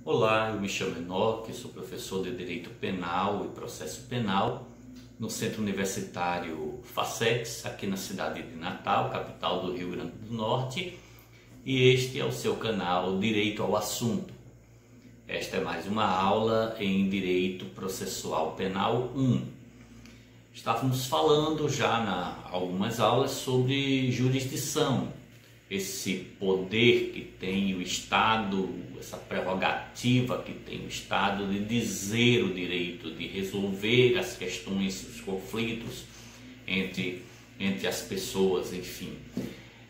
Olá, eu me chamo Enoque, sou professor de Direito Penal e Processo Penal no Centro Universitário Facex, aqui na cidade de Natal, capital do Rio Grande do Norte, e este é o seu canal Direito ao Assunto. Esta é mais uma aula em Direito Processual Penal 1. Estávamos falando já em algumas aulas sobre jurisdição, esse poder que tem o Estado, essa prerrogativa que tem o Estado de dizer o direito, de resolver as questões, os conflitos entre as pessoas, enfim.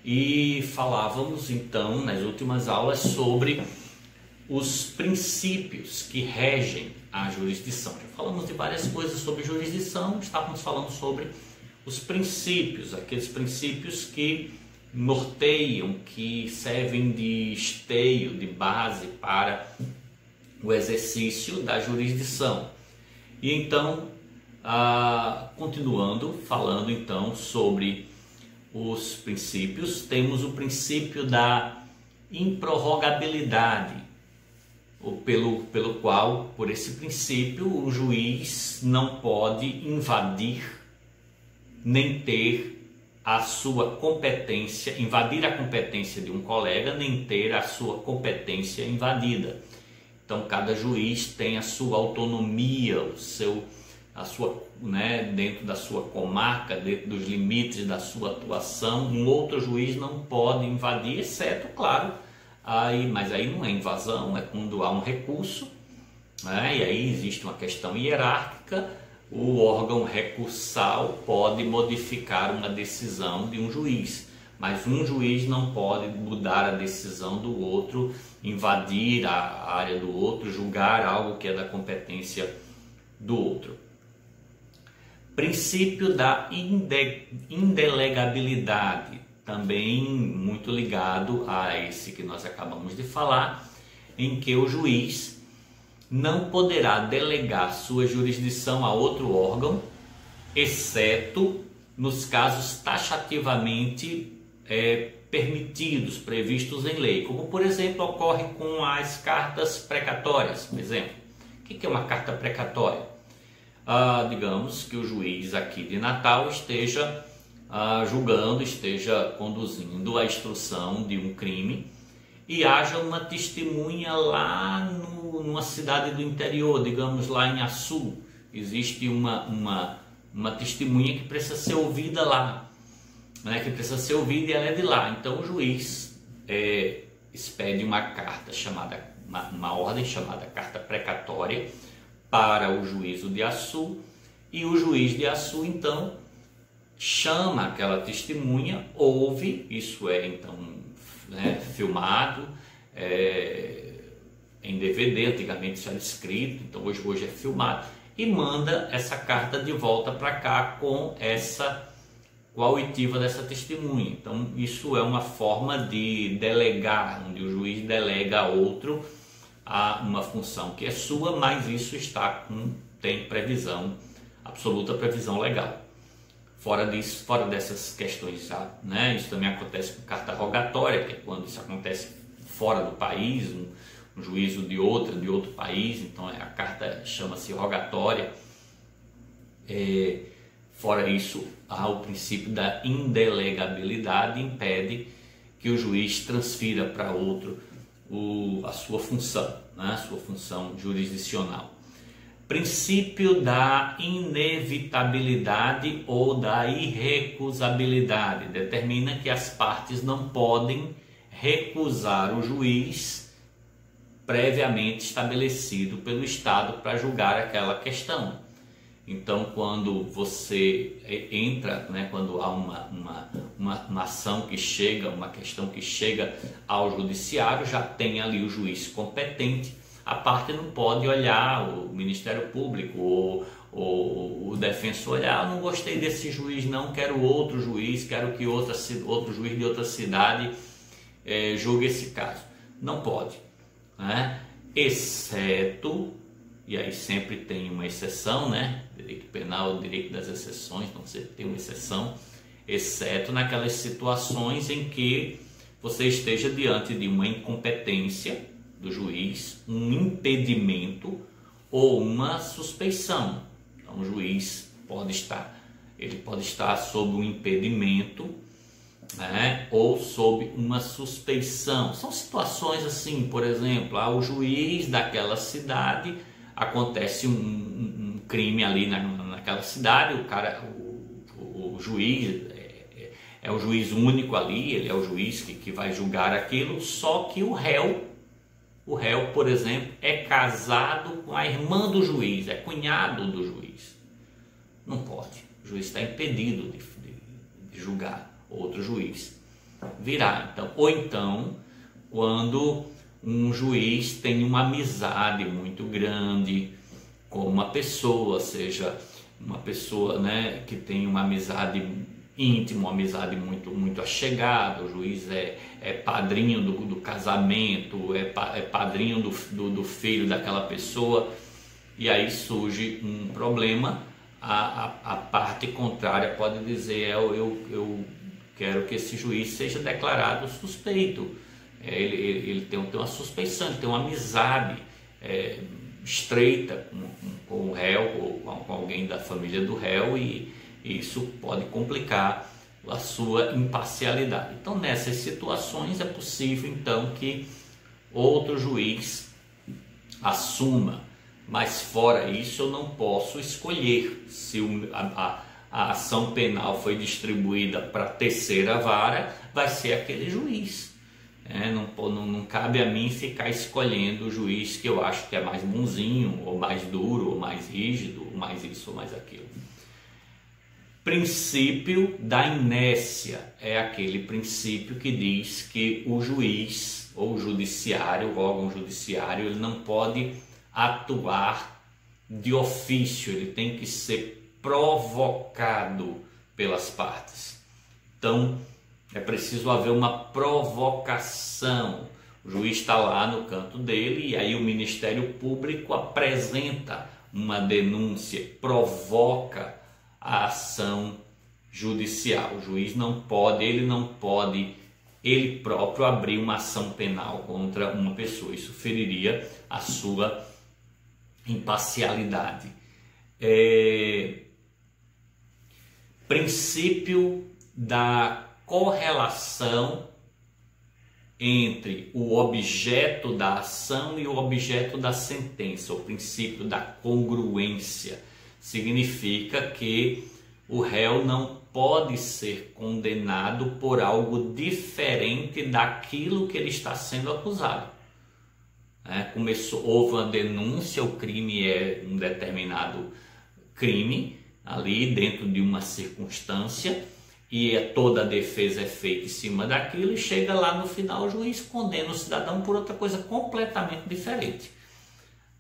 E falávamos então nas últimas aulas sobre os princípios que regem a jurisdição. Já falamos de várias coisas sobre jurisdição, estávamos falando sobre os princípios, aqueles princípios que norteiam, que servem de esteio, de base para o exercício da jurisdição. E então, continuando falando então sobre os princípios, temos o princípio da improrrogabilidade, pelo qual, por esse princípio, o juiz não pode invadir nem ter a sua competência, invadir a competência de um colega, nem ter a sua competência invadida. Então, cada juiz tem a sua autonomia, dentro da sua comarca, dentro dos limites da sua atuação. Um outro juiz não pode invadir, exceto, claro, mas aí não é invasão, é quando há um recurso, né? E aí existe uma questão hierárquica. O órgão recursal pode modificar uma decisão de um juiz, mas um juiz não pode mudar a decisão do outro, invadir a área do outro, julgar algo que é da competência do outro. Princípio da indelegabilidade, também muito ligado a esse que nós acabamos de falar, em que o juiz não poderá delegar sua jurisdição a outro órgão, exceto nos casos taxativamente permitidos, previstos em lei, como por exemplo ocorre com as cartas precatórias. Por exemplo, o que é uma carta precatória? Digamos que o juiz aqui de Natal esteja julgando, esteja conduzindo a instrução de um crime e haja uma testemunha lá numa cidade do interior, digamos lá em Açu. Existe uma testemunha que precisa ser ouvida lá, né? Que precisa ser ouvida e ela é de lá. Então o juiz expede uma carta chamada, uma ordem chamada carta precatória para o juízo de Açu, e o juiz de Açu então chama aquela testemunha, ouve, isso é então filmado, em DVD, antigamente isso era escrito, então hoje é filmado, e manda essa carta de volta para cá com a oitiva dessa testemunha. Então isso é uma forma de delegar, onde o juiz delega a outro uma função que é sua, mas isso tem previsão, absoluta previsão legal. Fora dessas questões, né? Isso também acontece com carta rogatória, que é quando isso acontece fora do país, um juízo de outro país, então a carta chama-se rogatória. Fora isso, há o princípio da indelegabilidade, impede que o juiz transfira para outro a sua função, né? A sua função jurisdicional. Princípio da inevitabilidade ou da irrecusabilidade determina que as partes não podem recusar o juiz previamente estabelecido pelo Estado para julgar aquela questão. Então, quando você entra, né, quando há uma ação que chega, uma questão que chega ao judiciário, já tem ali o juiz competente. A parte não pode olhar, o Ministério Público ou o defensor olhar, não gostei desse juiz não, quero outro juiz, quero que outro juiz de outra cidade julgue esse caso. Não pode, né? Exceto, e aí sempre tem uma exceção, né? Direito penal, direito das exceções, então sempre tem uma exceção, exceto naquelas situações em que você esteja diante de uma incompetência do juiz um impedimento ou uma suspeição. Então o juiz pode estar sob um impedimento, né, ou sob uma suspeição. São situações assim, por exemplo, o juiz daquela cidade, acontece um crime ali naquela cidade, o juiz é o juiz único ali, ele é o juiz que vai julgar aquilo, só que o réu, por exemplo, é casado com a irmã do juiz, é cunhado do juiz. Não pode, o juiz está impedido de julgar, outro juiz virá. Ou então, quando um juiz tem uma amizade muito grande com uma pessoa, seja uma pessoa, né, que tem uma amizade íntima, uma amizade muito achegada, o juiz é padrinho do casamento, é padrinho do filho daquela pessoa, e aí surge um problema, a parte contrária pode dizer, eu quero que esse juiz seja declarado suspeito. Ele tem uma suspeição, ele tem uma amizade estreita com o réu ou com alguém da família do réu, e isso pode complicar a sua imparcialidade. Então, nessas situações é possível então que outro juiz assuma, mas fora isso eu não posso escolher se a ação penal foi distribuída para a terceira vara, vai ser aquele juiz. Não cabe a mim ficar escolhendo o juiz que eu acho que é mais bonzinho, ou mais duro, ou mais rígido, ou mais isso, ou mais aquilo. Princípio da inércia é aquele princípio que diz que o juiz ou o judiciário, o órgão judiciário, ele não pode atuar de ofício, ele tem que ser provocado pelas partes. Então, é preciso haver uma provocação. O juiz está lá no canto dele e aí o Ministério Público apresenta uma denúncia, provoca a ação judicial. O juiz não pode ele próprio abrir uma ação penal contra uma pessoa. Isso feriria a sua imparcialidade. Princípio da correlação entre o objeto da ação e o objeto da sentença. O princípio da congruência significa que o réu não pode ser condenado por algo diferente daquilo que ele está sendo acusado. Houve uma denúncia, o crime é um determinado crime ali dentro de uma circunstância, e toda a defesa é feita em cima daquilo, e chega lá no final o juiz condena o cidadão por outra coisa completamente diferente.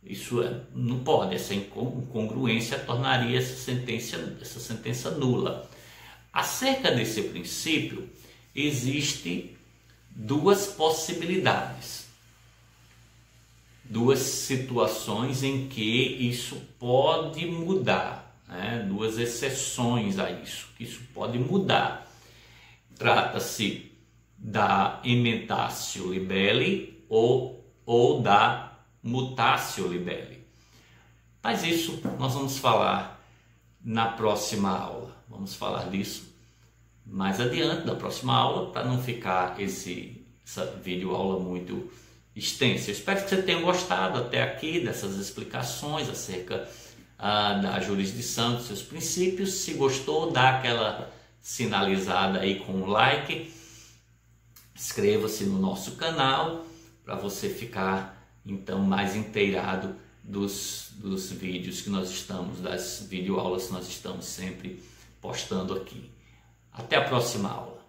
Isso não pode, essa incongruência tornaria essa sentença nula. Acerca desse princípio, existem duas possibilidades, duas situações em que isso pode mudar. Duas exceções a isso, que isso pode mudar. Trata-se da emendatio libelli ou da mutatio libelli. Mas isso nós vamos falar na próxima aula. Vamos falar disso mais adiante, na próxima aula, para não ficar essa videoaula muito extensa. Eu espero que você tenha gostado até aqui dessas explicações acerca da jurisdição, dos seus princípios. Se gostou, dá aquela sinalizada aí com o like, inscreva-se no nosso canal para você ficar então mais inteirado dos vídeos que nós estamos, das videoaulas que nós estamos sempre postando aqui. Até a próxima aula.